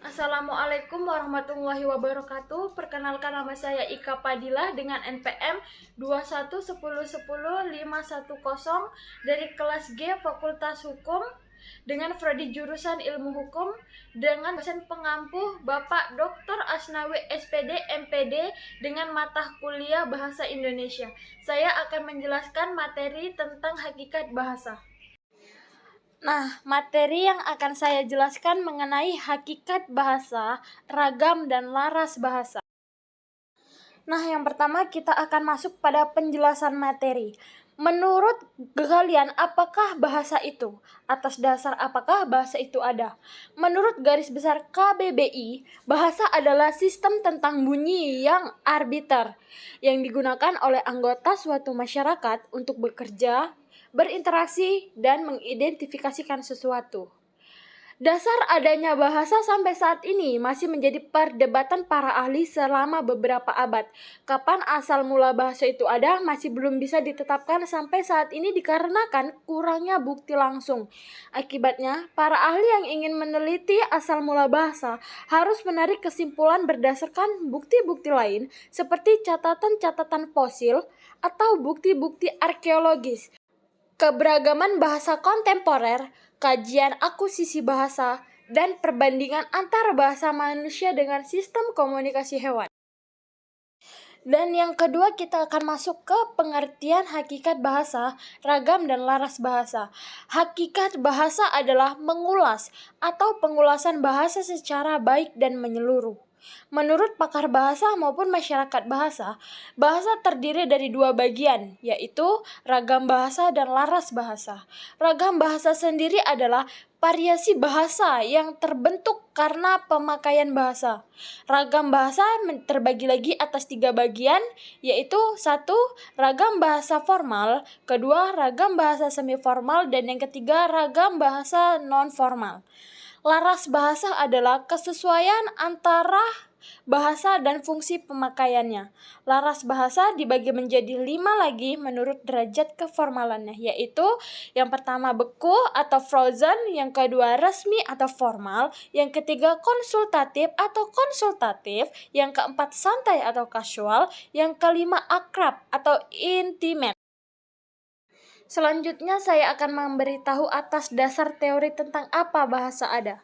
Assalamualaikum warahmatullahi wabarakatuh. Perkenalkan, nama saya Ika Padilah dengan NPM 2110100510 dari kelas G Fakultas Hukum dengan prodi jurusan Ilmu Hukum dengan dosen pengampu Bapak Dr. Asnawi SPD MPD dengan mata kuliah Bahasa Indonesia. Saya akan menjelaskan materi tentang hakikat bahasa. Nah, materi yang akan saya jelaskan mengenai hakikat bahasa, ragam, dan laras bahasa. Nah, yang pertama kita akan masuk pada penjelasan materi. Menurut kalian, apakah bahasa itu? Atas dasar apakah bahasa itu ada? Menurut garis besar KBBI, bahasa adalah sistem tentang bunyi yang arbiter yang digunakan oleh anggota suatu masyarakat untuk bekerja, berinteraksi, dan mengidentifikasikan sesuatu. Dasar adanya bahasa sampai saat ini masih menjadi perdebatan para ahli selama beberapa abad. Kapan asal mula bahasa itu ada masih belum bisa ditetapkan sampai saat ini dikarenakan kurangnya bukti langsung. Akibatnya, para ahli yang ingin meneliti asal mula bahasa harus menarik kesimpulan berdasarkan bukti-bukti lain seperti catatan-catatan fosil atau bukti-bukti arkeologis. Keberagaman bahasa kontemporer, kajian akuisisi bahasa, dan perbandingan antara bahasa manusia dengan sistem komunikasi hewan. Dan yang kedua, kita akan masuk ke pengertian hakikat bahasa, ragam, dan laras bahasa. Hakikat bahasa adalah mengulas atau pengulasan bahasa secara baik dan menyeluruh. Menurut pakar bahasa maupun masyarakat bahasa, bahasa terdiri dari dua bagian, yaitu ragam bahasa dan laras bahasa. Ragam bahasa sendiri adalah variasi bahasa yang terbentuk karena pemakaian bahasa. Ragam bahasa terbagi lagi atas 3 bagian, yaitu 1. Ragam bahasa formal, kedua ragam bahasa semi-formal, dan yang ketiga ragam bahasa non-formal. Laras bahasa adalah kesesuaian antara bahasa dan fungsi pemakaiannya. Laras bahasa dibagi menjadi 5 lagi menurut derajat keformalannya, yaitu yang pertama beku atau frozen, yang kedua resmi atau formal, yang ketiga konsultatif atau konsultatif, yang keempat santai atau casual, yang kelima akrab atau intimate. Selanjutnya saya akan memberitahu atas dasar teori tentang apa bahasa ada.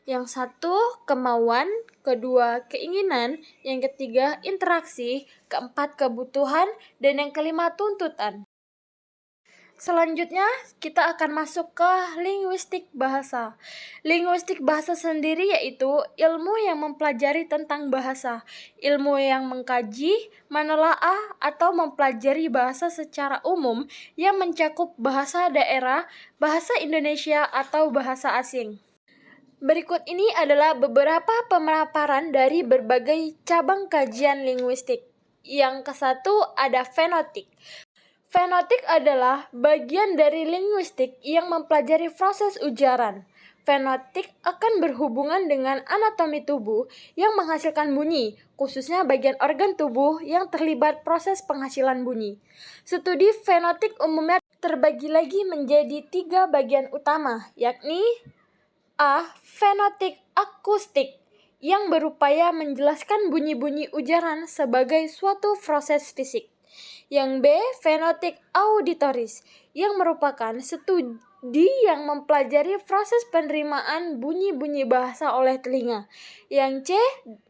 Yang satu, kemauan, kedua, keinginan, yang ketiga, interaksi, keempat, kebutuhan, dan yang kelima, tuntutan. Selanjutnya, kita akan masuk ke linguistik bahasa. Linguistik bahasa sendiri yaitu ilmu yang mempelajari tentang bahasa, ilmu yang mengkaji, menelaah, atau mempelajari bahasa secara umum yang mencakup bahasa daerah, bahasa Indonesia, atau bahasa asing. Berikut ini adalah beberapa pemaparan dari berbagai cabang kajian linguistik. Yang ke-1 ada fenotik. Fenotik adalah bagian dari linguistik yang mempelajari proses ujaran. Fenotik akan berhubungan dengan anatomi tubuh yang menghasilkan bunyi, khususnya bagian organ tubuh yang terlibat proses penghasilan bunyi. Studi fenotik umumnya terbagi lagi menjadi 3 bagian utama, yakni A. Fenotik akustik yang berupaya menjelaskan bunyi-bunyi ujaran sebagai suatu proses fisik. Yang B. Fenotik auditoris yang merupakan studi yang mempelajari proses penerimaan bunyi-bunyi bahasa oleh telinga. Yang C.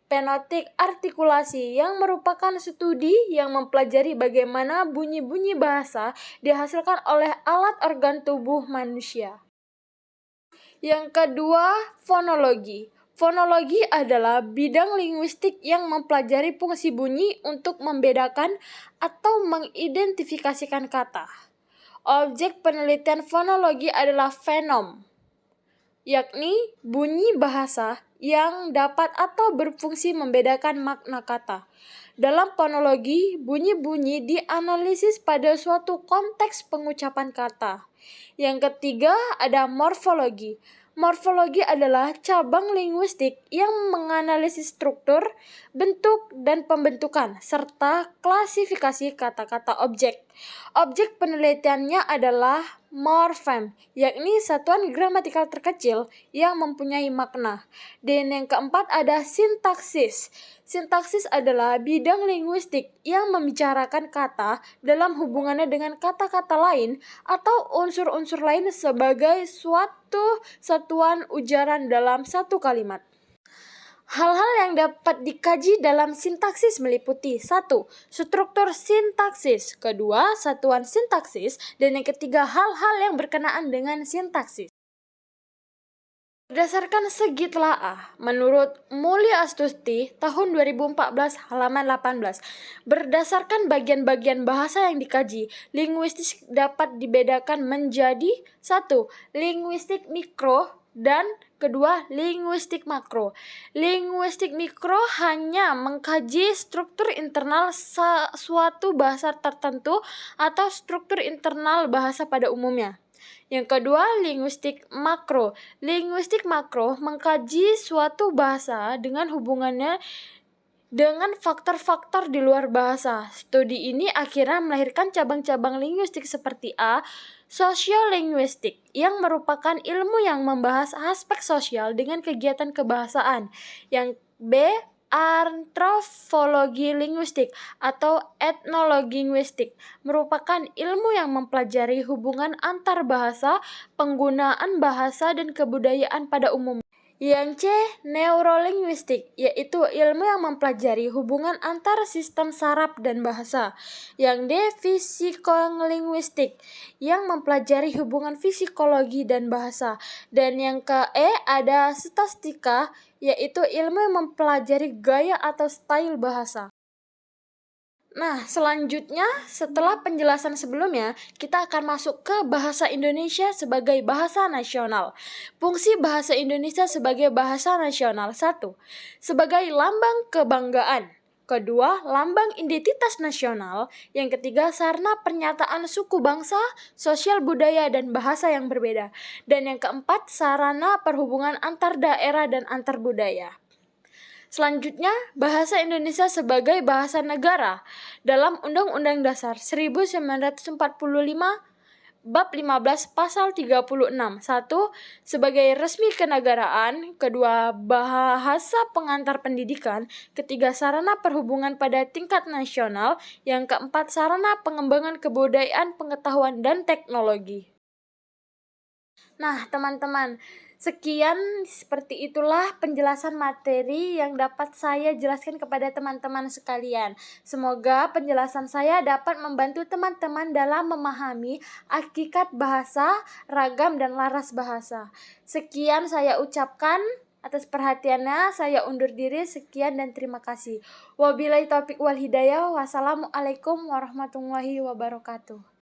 Fenotik artikulasi yang merupakan studi yang mempelajari bagaimana bunyi-bunyi bahasa dihasilkan oleh alat organ tubuh manusia. Yang kedua, fonologi. Fonologi adalah bidang linguistik yang mempelajari fungsi bunyi untuk membedakan atau mengidentifikasikan kata. Objek penelitian fonologi adalah fenom, yakni bunyi bahasa yang dapat atau berfungsi membedakan makna kata. Dalam fonologi, bunyi-bunyi dianalisis pada suatu konteks pengucapan kata. Yang ketiga ada morfologi. Morfologi adalah cabang linguistik yang menganalisis struktur, bentuk, dan pembentukan, serta klasifikasi kata-kata objek. Objek penelitiannya adalah morfem, yakni satuan gramatikal terkecil yang mempunyai makna. Dan yang keempat ada sintaksis. Sintaksis adalah bidang linguistik yang membicarakan kata dalam hubungannya dengan kata-kata lain atau unsur-unsur lain sebagai suatu satuan ujaran dalam satu kalimat. Hal-hal yang dapat dikaji dalam sintaksis meliputi 1. Struktur sintaksis, kedua, satuan sintaksis, dan yang ketiga, hal-hal yang berkenaan dengan sintaksis. Berdasarkan segi telaah, menurut Mulya Astuti tahun 2014 halaman 18, berdasarkan bagian-bagian bahasa yang dikaji, linguistik dapat dibedakan menjadi 1. Linguistik mikro dan kedua, linguistik makro. Linguistik mikro hanya mengkaji struktur internal suatu bahasa tertentu atau struktur internal bahasa pada umumnya. Yang kedua, linguistik makro. Linguistik makro mengkaji suatu bahasa dengan hubungannya dengan faktor-faktor di luar bahasa. Studi ini akhirnya melahirkan cabang-cabang linguistik seperti A. Sosiolinguistik, yang merupakan ilmu yang membahas aspek sosial dengan kegiatan kebahasaan. Yang B. Antropologi linguistik atau etnologi linguistik, merupakan ilmu yang mempelajari hubungan antar bahasa, penggunaan bahasa, dan kebudayaan pada umumnya. Yang C. Neurolinguistik, yaitu ilmu yang mempelajari hubungan antara sistem saraf dan bahasa. Yang D. Psikolinguistik, yang mempelajari hubungan psikologi dan bahasa. Dan yang ke E ada statistika, yaitu ilmu yang mempelajari gaya atau style bahasa. Nah, selanjutnya setelah penjelasan sebelumnya, kita akan masuk ke bahasa Indonesia sebagai bahasa nasional. Fungsi bahasa Indonesia sebagai bahasa nasional: 1. Sebagai lambang kebanggaan. Kedua, lambang identitas nasional. Yang ketiga, sarana pernyataan suku bangsa, sosial budaya, dan bahasa yang berbeda. Dan yang keempat, sarana perhubungan antar daerah dan antar budaya. Selanjutnya, bahasa Indonesia sebagai bahasa negara. Dalam Undang-Undang Dasar 1945, Bab 15 Pasal 36. 1. Sebagai resmi kenegaraan. Kedua, bahasa pengantar pendidikan. Ketiga, sarana perhubungan pada tingkat nasional. Yang keempat, sarana pengembangan kebudayaan, pengetahuan, dan teknologi. Nah, teman-teman, sekian, seperti itulah penjelasan materi yang dapat saya jelaskan kepada teman-teman sekalian. Semoga penjelasan saya dapat membantu teman-teman dalam memahami hakikat bahasa, ragam, dan laras bahasa. Sekian saya ucapkan. Atas perhatiannya, saya undur diri. Sekian dan terima kasih. Wabillahi taufiq wal hidayah. Wassalamualaikum warahmatullahi wabarakatuh.